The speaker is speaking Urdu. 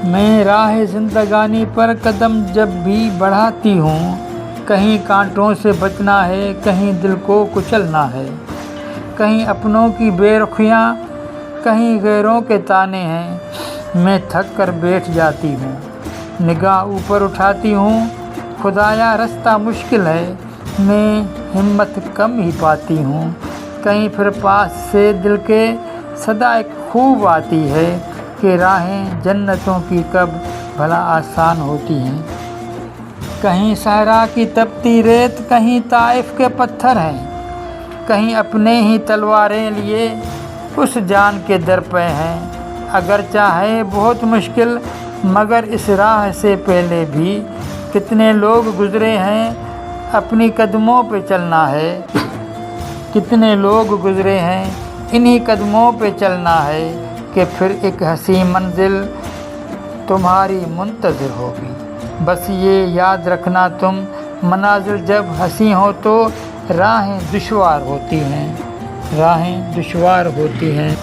میں راہ زندگانی پر قدم جب بھی بڑھاتی ہوں، کہیں کانٹوں سے بچنا ہے، کہیں دل کو کچلنا ہے، کہیں اپنوں کی بے رخیاں، کہیں غیروں کے طعنے ہیں۔ میں تھک کر بیٹھ جاتی ہوں، نگاہ اوپر اٹھاتی ہوں، خدایا رستہ مشکل ہے، میں ہمت کم ہی پاتی ہوں۔ کہیں پھر پاس سے دل کے صدا ایک خوب آتی ہے کہ راہیں جنتوں کی کب بھلا آسان ہوتی ہیں۔ کہیں صحرا کی تپتی ریت، کہیں طائف کے پتھر ہیں، کہیں اپنے ہی تلواریں لیے اس جان کے در پہ ہیں۔ اگرچہ ہے بہت مشکل مگر اس راہ سے پہلے بھی کتنے لوگ گزرے ہیں، اپنی قدموں پہ چلنا ہے۔ کتنے لوگ گزرے ہیں، انہی قدموں پہ چلنا ہے کہ پھر ایک حسین منزل تمہاری منتظر ہوگی۔ بس یہ یاد رکھنا تم، منازل جب حسین ہو تو راہیں دشوار ہوتی ہیں، راہیں دشوار ہوتی ہیں۔